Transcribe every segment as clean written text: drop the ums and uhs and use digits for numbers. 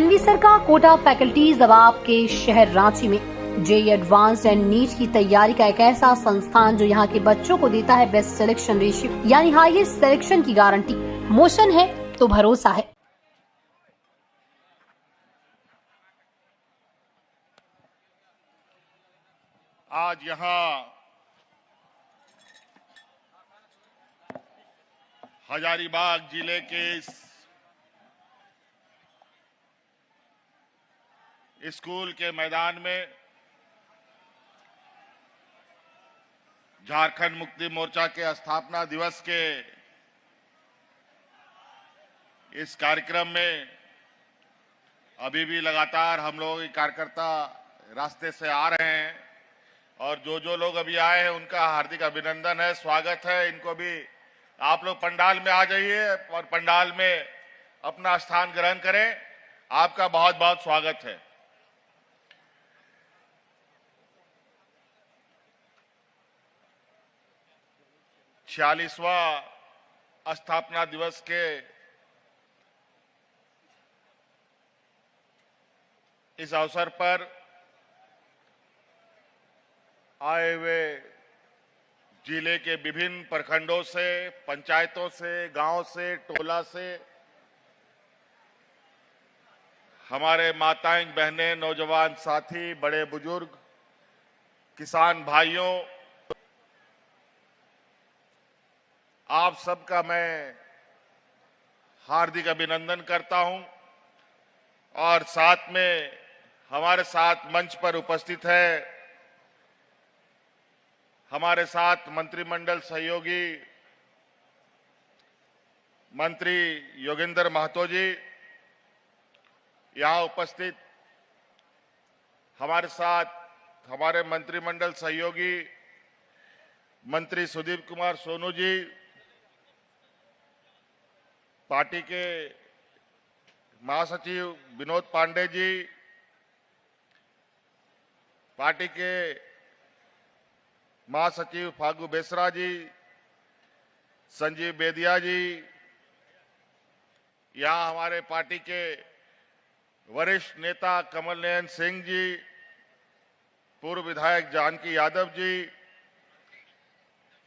एनवीसर का कोटा फैकल्टीज अब आपके शहर रांची में जेईई एडवांस्ड एंड नीट की तैयारी का एक ऐसा संस्थान जो यहाँ के बच्चों को देता है बेस्ट सिलेक्शन रेशियो यानी हाईएस्ट सिलेक्शन की गारंटी। मोशन है तो भरोसा है। आज यहाँ हजारीबाग जिले के इस स्कूल के मैदान में झारखंड मुक्ति मोर्चा के स्थापना दिवस के इस कार्यक्रम में अभी भी लगातार हम लोग कार्यकर्ता रास्ते से आ रहे हैं और जो लोग अभी आए हैं उनका हार्दिक अभिनंदन है, स्वागत है। इनको भी आप लोग पंडाल में आ जाइए और पंडाल में अपना स्थान ग्रहण करें। आपका बहुत बहुत स्वागत है। छियालीसवां स्थापना दिवस के इस अवसर पर आए हुए जिले के विभिन्न प्रखंडों से, पंचायतों से, गांव से, टोला से हमारे माताएं, बहनें, नौजवान साथी, बड़े बुजुर्ग, किसान भाइयों, आप सबका मैं हार्दिक अभिनंदन करता हूं। और साथ में हमारे साथ मंच पर उपस्थित है हमारे साथ मंत्रिमंडल सहयोगी मंत्री योगेंद्र महतो जी, यहां उपस्थित हमारे साथ हमारे मंत्रिमंडल सहयोगी मंत्री सुदीप कुमार सोनू जी, पार्टी के महासचिव विनोद पांडे जी, पार्टी के महासचिव फागू बेसरा जी, संजीव बेदिया जी, यहाँ हमारे पार्टी के वरिष्ठ नेता कमल नयन सिंह जी, पूर्व विधायक जानकी यादव जी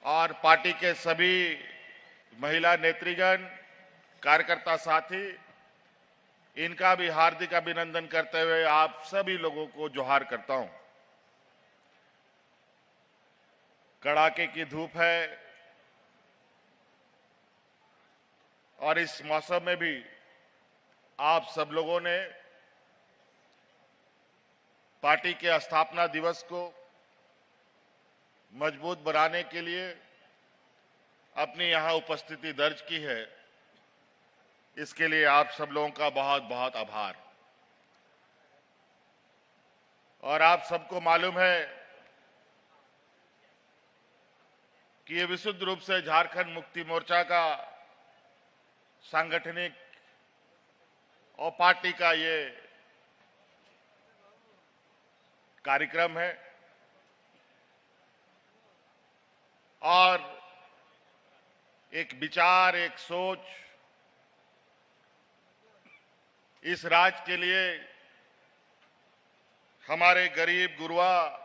और पार्टी के सभी महिला नेतृगण, कार्यकर्ता साथी, इनका भी हार्दिक अभिनंदन करते हुए आप सभी लोगों को जोहार करता हूं। कड़ाके की धूप है और इस मौसम में भी आप सब लोगों ने पार्टी के स्थापना दिवस को मजबूत बनाने के लिए अपनी यहां उपस्थिति दर्ज की है। इसके लिए आप सब लोगों का बहुत बहुत आभार। और आप सबको मालूम है कि ये विशुद्ध रूप से झारखंड मुक्ति मोर्चा का सांगठनिक और पार्टी का ये कार्यक्रम है और एक विचार, एक सोच इस राज्य के लिए हमारे गरीब, गुरबा,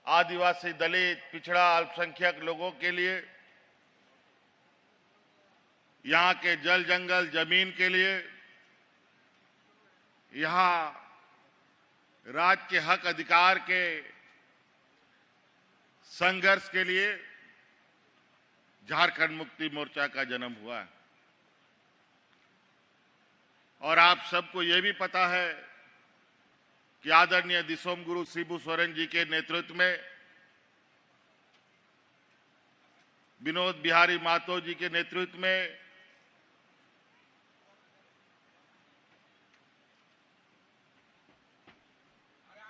आदिवासी, दलित, पिछड़ा, अल्पसंख्यक लोगों के लिए, यहाँ के जल, जंगल, जमीन के लिए, यहाँ राज्य के हक अधिकार के संघर्ष के लिए झारखंड मुक्ति मोर्चा का जन्म हुआ है। और आप सबको यह भी पता है कि आदरणीय दिसोम गुरु शिबू सोरेन जी के नेतृत्व में, विनोद बिहारी महतो जी के नेतृत्व में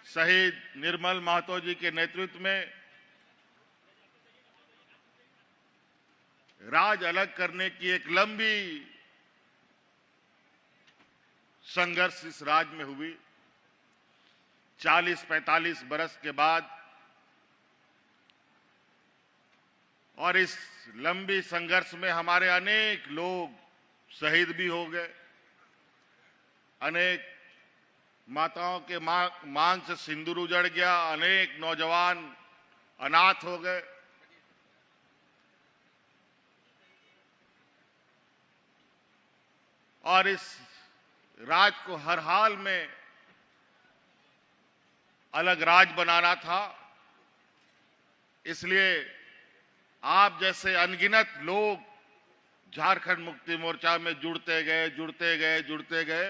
शहीद निर्मल महतो जी के नेतृत्व में राज अलग करने की एक लंबी संघर्ष इस राज्य में हुई। 40-45 बरस के बाद और इस लंबी संघर्ष में हमारे अनेक लोग शहीद भी हो गए, अनेक माताओं के मांग से सिंदूर उजड़ गया, अनेक नौजवान अनाथ हो गए। और इस राज को हर हाल में अलग राज बनाना था। इसलिए आप जैसे अनगिनत लोग झारखंड मुक्ति मोर्चा में जुड़ते गए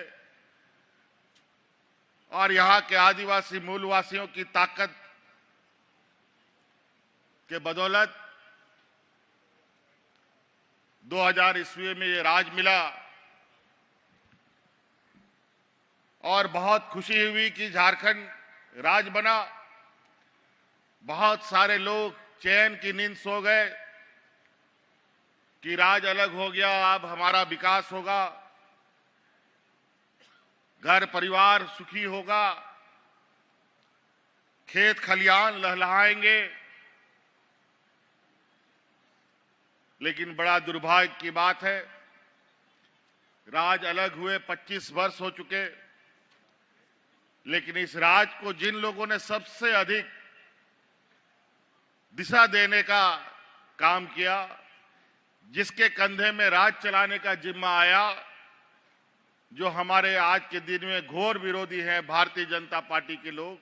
और यहाँ के आदिवासी मूलवासियों की ताकत के बदौलत 2000 ईस्वी में ये राज मिला। और बहुत खुशी हुई कि झारखंड राज बना। बहुत सारे लोग चैन की नींद सो गए कि राज अलग हो गया, अब हमारा विकास होगा, घर परिवार सुखी होगा, खेत खलियान लहलहाएंगे। लेकिन बड़ा दुर्भाग्य की बात है, राज अलग हुए 25 वर्ष हो चुके, लेकिन इस राज को जिन लोगों ने सबसे अधिक दिशा देने का काम किया, जिसके कंधे में राज चलाने का जिम्मा आया, जो हमारे आज के दिन में घोर विरोधी हैं भारतीय जनता पार्टी के लोग,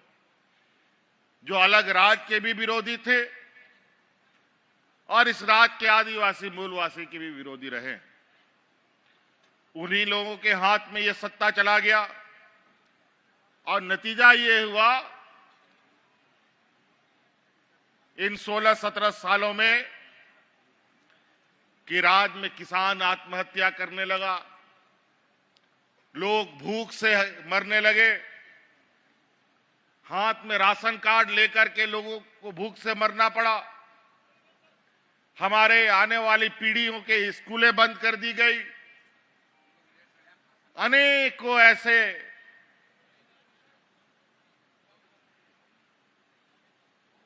जो अलग राज के भी विरोधी थे और इस राज के आदिवासी मूलवासी के भी विरोधी रहे। उन्हीं लोगों के हाथ में ये सत्ता चला गया और नतीजा ये हुआ, इन 16-17 सालों में कि राज्य में किसान आत्महत्या करने लगा, लोग भूख से मरने लगे, हाथ में राशन कार्ड लेकर के लोगों को भूख से मरना पड़ा, हमारे आने वाली पीढ़ियों के स्कूलें बंद कर दी गई, अनेकों ऐसे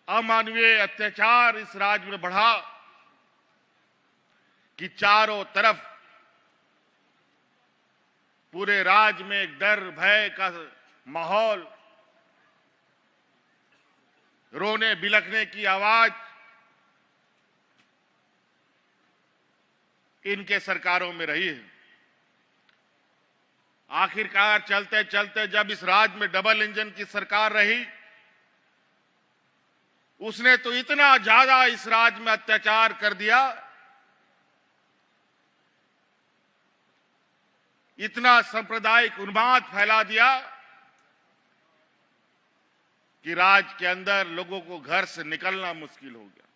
अमानवीय अत्याचार इस राज्य में बढ़ा कि चारों तरफ पूरे राज्य में एक डर भय का माहौल, रोने बिलखने की आवाज इनके सरकारों में रही है। आखिरकार चलते चलते जब इस राज्य में डबल इंजन की सरकार रही, उसने तो इतना ज्यादा इस राज्य में अत्याचार कर दिया, इतना सांप्रदायिक उन्माद फैला दिया कि राज्य के अंदर लोगों को घर से निकलना मुश्किल हो गया।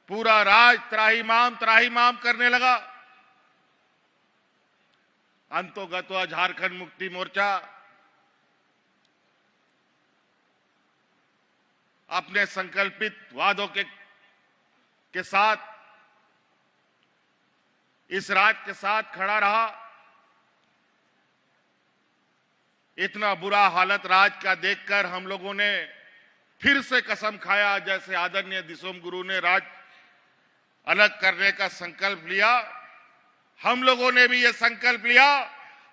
पूरा राज्य त्राहिमाम करने लगा। अंतोगत्वा झारखंड मुक्ति मोर्चा अपने संकल्पित वादों के साथ इस राज्य के साथ खड़ा रहा। इतना बुरा हालत राज्य का देखकर हम लोगों ने फिर से कसम खाया, जैसे आदरणीय दिसोम गुरु ने राज्य अलग करने का संकल्प लिया, हम लोगों ने भी ये संकल्प लिया,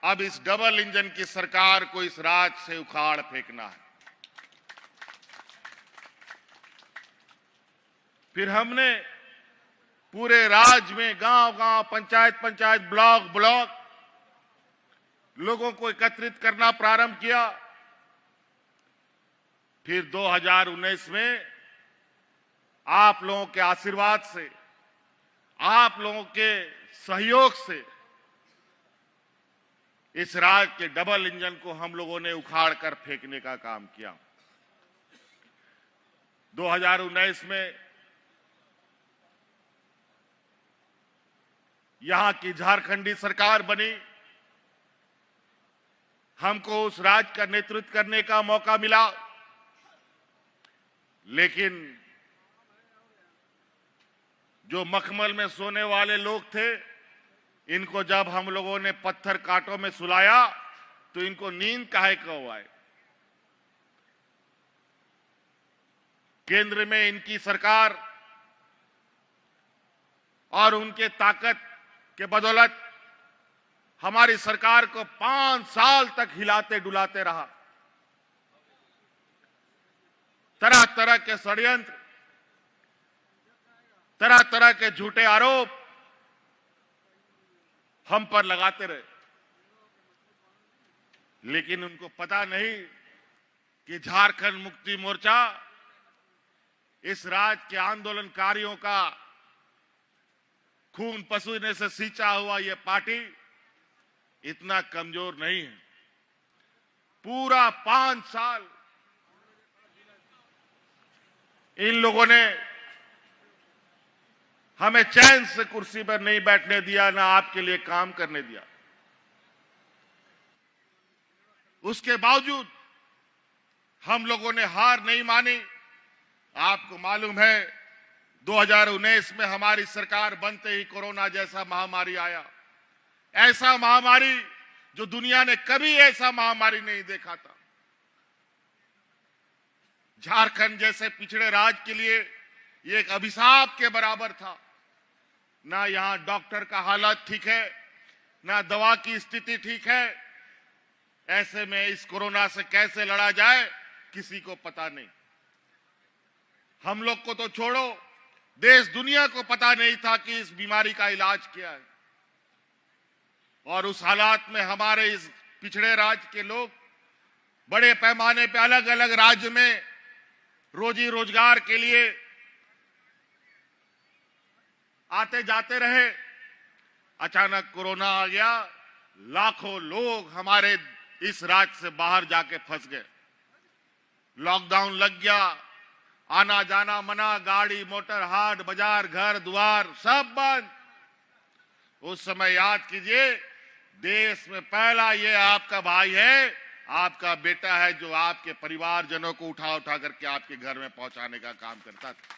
अब इस डबल इंजन की सरकार को इस राज्य से उखाड़ फेंकना है। फिर हमने पूरे राज्य में गांव-गांव, पंचायत, ब्लॉक लोगों को एकत्रित करना प्रारंभ किया। फिर 2019 में आप लोगों के आशीर्वाद से, आप लोगों के सहयोग से इस राज्य के डबल इंजन को हम लोगों ने उखाड़ कर फेंकने का काम किया। 2019 में यहां की झारखंडी सरकार बनी, हमको उस राज्य का नेतृत्व करने का मौका मिला। लेकिन जो मखमल में सोने वाले लोग थे, इनको जब हम लोगों ने पत्थर कांटों में सुलाया तो इनको नींद काहे को आए। केंद्र में इनकी सरकार और उनके ताकत के बदौलत हमारी सरकार को 5 साल तक हिलाते डुलाते रहा। तरह तरह के षड्यंत्र, तरह तरह के झूठे आरोप हम पर लगाते रहे, लेकिन उनको पता नहीं कि झारखंड मुक्ति मोर्चा इस राज्य के आंदोलनकारियों का खून पसीने से सींचा हुआ ये पार्टी इतना कमजोर नहीं है। पूरा 5 साल इन लोगों ने हमें चैन से कुर्सी पर नहीं बैठने दिया, ना आपके लिए काम करने दिया। उसके बावजूद हम लोगों ने हार नहीं मानी। आपको मालूम है 2019 में हमारी सरकार बनते ही कोरोना जैसा महामारी आया। ऐसा महामारी जो दुनिया ने कभी ऐसा महामारी नहीं देखा था। झारखंड जैसे पिछड़े राज्य के लिए ये एक अभिशाप के बराबर था। ना यहां डॉक्टर का हालत ठीक है, ना दवा की स्थिति ठीक है। ऐसे में इस कोरोना से कैसे लड़ा जाए किसी को पता नहीं। हम लोग को तो छोड़ो, देश दुनिया को पता नहीं था कि इस बीमारी का इलाज क्या है। और उस हालात में हमारे इस पिछड़े राज्य के लोग बड़े पैमाने पे अलग अलग राज्य में रोजी रोजगार के लिए आते जाते रहे। अचानक कोरोना आ गया, लाखों लोग हमारे इस राज्य से बाहर जाके फंस गए। लॉकडाउन लग गया, आना जाना मना, गाड़ी मोटर हाट बाजार घर द्वार सब बंद। उस समय याद कीजिए, देश में पहला ये आपका भाई है, आपका बेटा है, जो आपके परिवारजनों को उठा उठा करके आपके घर में पहुंचाने का काम करता था।